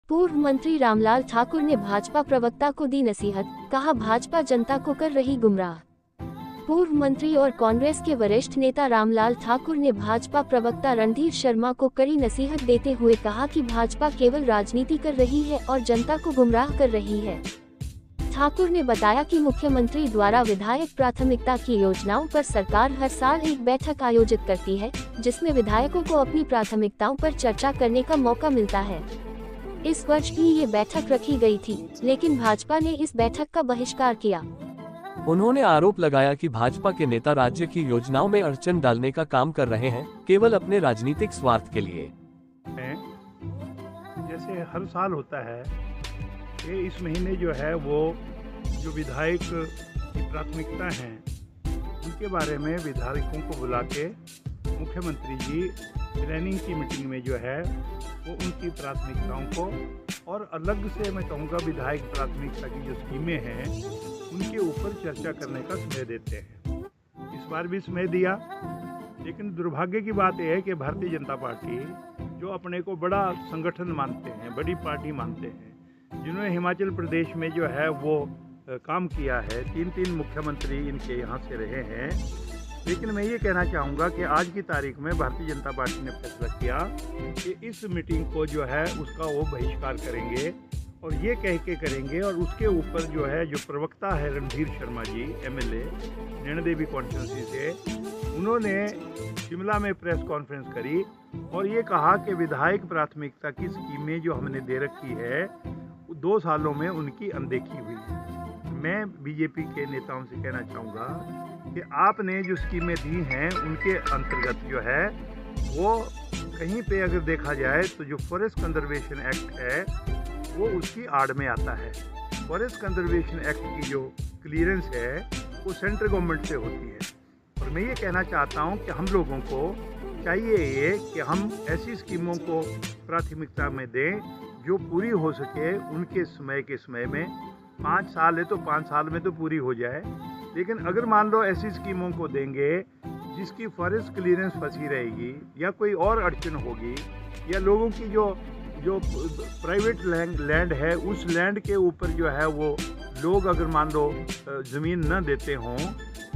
पूर्व मंत्री रामलाल ठाकुर ने भाजपा प्रवक्ता को दी नसीहत, कहा भाजपा जनता को कर रही गुमराह। पूर्व मंत्री और कांग्रेस के वरिष्ठ नेता रामलाल ठाकुर ने भाजपा प्रवक्ता रणधीर शर्मा को कड़ी नसीहत देते हुए कहा कि भाजपा केवल राजनीति कर रही है और जनता को गुमराह कर रही है। ठाकुर ने बताया कि मुख्यमंत्री द्वारा विधायक प्राथमिकता की योजनाओं पर सरकार हर साल एक बैठक आयोजित करती है, जिसमें विधायकों को अपनी प्राथमिकताओं पर चर्चा करने का मौका मिलता है। इस वर्ष भी ये बैठक रखी गई थी, लेकिन भाजपा ने इस बैठक का बहिष्कार किया। उन्होंने आरोप लगाया कि भाजपा के नेता राज्य की योजनाओं में अड़चन डालने का काम कर रहे हैं, केवल अपने राजनीतिक स्वार्थ के लिए। जैसे हर साल होता है कि इस महीने जो है वो जो विधायक की प्राथमिकता हैं उनके बारे में विधायकों को बुला के मुख्यमंत्री जी प्लानिंग की मीटिंग में जो है वो उनकी प्राथमिकताओं को और अलग से मैं कहूँगा विधायक प्राथमिकता की जो स्कीमें हैं उनके ऊपर चर्चा करने का समय देते हैं। इस बार भी समय दिया, लेकिन दुर्भाग्य की बात यह है कि भारतीय जनता पार्टी जो अपने को बड़ा संगठन मानते हैं, बड़ी पार्टी मानते हैं, जिन्होंने हिमाचल प्रदेश में जो है वो काम किया है, 3 मुख्यमंत्री इनके यहाँ से रहे हैं, लेकिन मैं ये कहना चाहूँगा कि आज की तारीख में भारतीय जनता पार्टी ने फैसला किया कि इस मीटिंग को जो है उसका वो बहिष्कार करेंगे और ये कह के करेंगे। और उसके ऊपर जो है जो प्रवक्ता है रणधीर शर्मा जी MLA नैना देवी कॉन्स्टिट्यूंसी से, उन्होंने शिमला में प्रेस कॉन्फ्रेंस करी और ये कहा कि विधायक प्राथमिकता की स्कीमें जो हमने दे रखी है 2 सालों में उनकी अनदेखी हुई है। मैं बीजेपी के नेताओं से कहना चाहूँगा कि आपने जो स्कीमें दी हैं उनके अंतर्गत जो है वो कहीं पे अगर देखा जाए तो जो फॉरेस्ट कंजर्वेशन एक्ट है वो उसकी आड़ में आता है। फॉरेस्ट कंजर्वेशन एक्ट की जो क्लियरेंस है वो सेंट्रल गवर्नमेंट से होती है। और मैं ये कहना चाहता हूँ कि हम लोगों को चाहिए ये कि हम ऐसी स्कीमों को प्राथमिकता में दें जो पूरी हो सके उनके समय में। 5 साल है तो 5 साल में तो पूरी हो जाए, लेकिन अगर मान लो ऐसी स्कीमों को देंगे जिसकी फॉरेस्ट क्लियरेंस फंसी रहेगी या कोई और अड़चन होगी या लोगों की जो प्राइवेट लैंड है उस लैंड के ऊपर जो है वो लोग अगर मान लो ज़मीन न देते हों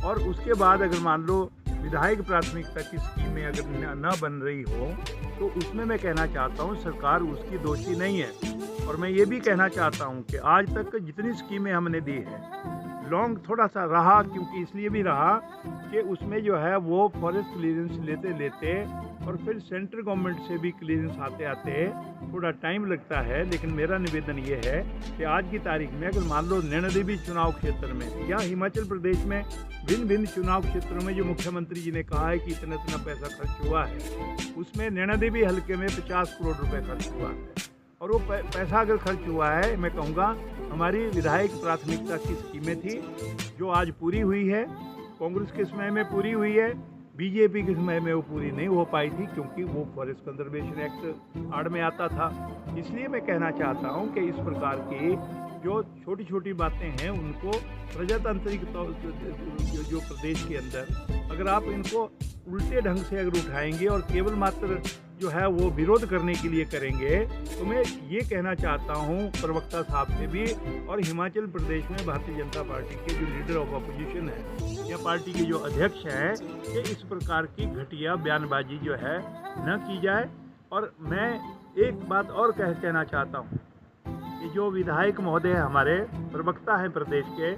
और उसके बाद अगर मान लो विधायक प्राथमिकता की स्कीमें अगर न बन रही हो तो उसमें मैं कहना चाहता हूँ सरकार उसकी दोषी नहीं है। और मैं ये भी कहना चाहता हूँ कि आज तक जितनी स्कीमें हमने दी है लॉन्ग थोड़ा सा रहा, क्योंकि इसलिए भी रहा कि उसमें जो है वो फॉरेस्ट क्लियरेंस लेते और फिर सेंट्रल गवर्नमेंट से भी क्लियरेंस आते थोड़ा टाइम लगता है। लेकिन मेरा निवेदन ये है कि आज की तारीख में अगर मान लो नैना देवी चुनाव क्षेत्र में या हिमाचल प्रदेश में भिन्न चुनाव क्षेत्रों में जो मुख्यमंत्री जी ने कहा है कि इतना पैसा खर्च हुआ है, उसमें नैना देवी हल्के में 50 करोड़ रुपए खर्च हुआ है। और वो पैसा अगर खर्च हुआ है, मैं कहूँगा हमारी विधायक प्राथमिकता की स्कीमें थी जो आज पूरी हुई है, कांग्रेस के समय में पूरी हुई है, बीजेपी के समय में वो पूरी नहीं हो पाई थी क्योंकि वो फॉरेस्ट कंजर्वेशन एक्ट आड़ में आता था। इसलिए मैं कहना चाहता हूँ कि इस प्रकार की जो छोटी छोटी बातें हैं उनको प्रजातांत्रिक जो प्रदेश के अंदर अगर आप इनको उल्टे ढंग से अगर उठाएंगे और केवल मात्र जो है वो विरोध करने के लिए करेंगे, तो मैं ये कहना चाहता हूँ प्रवक्ता साहब से भी और हिमाचल प्रदेश में भारतीय जनता पार्टी के जो लीडर ऑफ अपोजिशन है या पार्टी के जो अध्यक्ष हैं कि इस प्रकार की घटिया बयानबाजी जो है न की जाए। और मैं एक बात और कहना चाहता हूँ कि जो विधायक महोदय हमारे प्रवक्ता हैं प्रदेश के,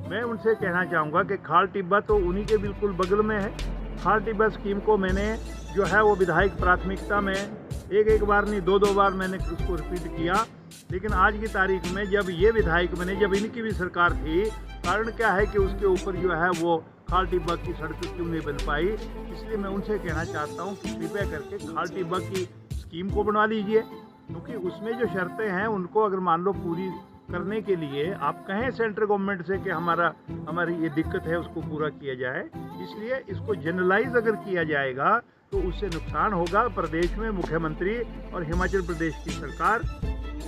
मैं उनसे कहना चाहूँगा कि खाल टिब्बा तो उन्हीं के बिल्कुल बगल में है। खाल टिब्बा स्कीम को मैंने जो है वो विधायक प्राथमिकता में एक बार नहीं 2 बार मैंने उसको रिपीट किया। लेकिन आज की तारीख में जब ये विधायक जब इनकी भी सरकार थी, कारण क्या है कि उसके ऊपर जो है वो खाल टिब्बा की सड़क क्यों नहीं बन पाई। इसलिए मैं उनसे कहना चाहता हूँ कि कृपया करके खाल टिब्बा की स्कीम को बनवा लीजिए, क्योंकि उसमें जो शर्तें हैं उनको अगर मान लो पूरी करने के लिए आप कहें सेंट्रल गवर्नमेंट से कि हमारी ये दिक्कत है उसको पूरा किया जाए। इसलिए इसको जनरलाइज अगर किया जाएगा तो उससे नुकसान होगा प्रदेश में मुख्यमंत्री और हिमाचल प्रदेश की सरकार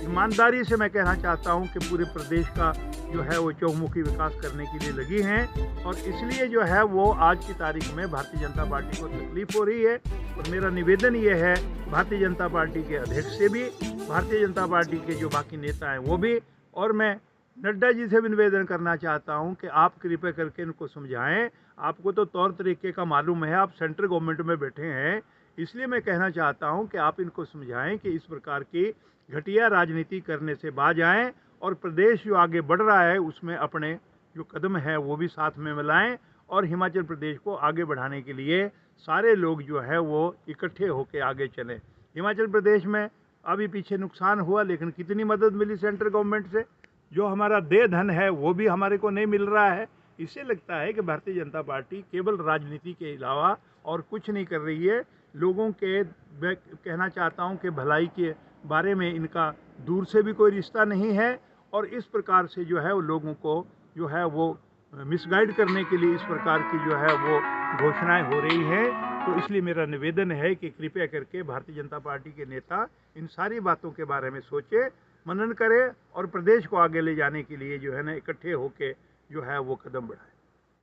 ईमानदारी से मैं कहना चाहता हूं कि पूरे प्रदेश का जो है वो चौमुखी विकास करने के लिए लगी हैं और इसलिए जो है वो आज की तारीख में भारतीय जनता पार्टी को तकलीफ हो रही है। और मेरा निवेदन ये है भारतीय जनता पार्टी के अध्यक्ष से भी, भारतीय जनता पार्टी के जो बाकी नेता हैं वो भी, और मैं नड्डा जी से भी निवेदन करना चाहता हूं कि आप कृपया करके इनको समझाएं। आपको तो तौर तरीके का मालूम है, आप सेंट्रल गवर्नमेंट में बैठे हैं, इसलिए मैं कहना चाहता हूं कि आप इनको समझाएं कि इस प्रकार की घटिया राजनीति करने से बाज आएं और प्रदेश जो आगे बढ़ रहा है उसमें अपने जो कदम है वो भी साथ में मिलाएं और हिमाचल प्रदेश को आगे बढ़ाने के लिए सारे लोग जो है वो इकट्ठे होकर आगे चलें। हिमाचल प्रदेश में अभी पीछे नुकसान हुआ, लेकिन कितनी मदद मिली सेंट्रल गवर्नमेंट से, जो हमारा देय धन है वो भी हमारे को नहीं मिल रहा है। इससे लगता है कि भारतीय जनता पार्टी केवल राजनीति के अलावा और कुछ नहीं कर रही है। लोगों के मैं कहना चाहता हूं कि भलाई के बारे में इनका दूर से भी कोई रिश्ता नहीं है और इस प्रकार से जो है वो लोगों को जो है वो मिसगाइड करने के लिए इस प्रकार की जो है वो घोषणाएं हो रही हैं। तो इसलिए मेरा निवेदन है कि कृपया करके भारतीय जनता पार्टी के नेता इन सारी बातों के बारे में सोचे, मनन करें और प्रदेश को आगे ले जाने के लिए जो है ना इकट्ठे होके जो है वो कदम बढ़ाएं।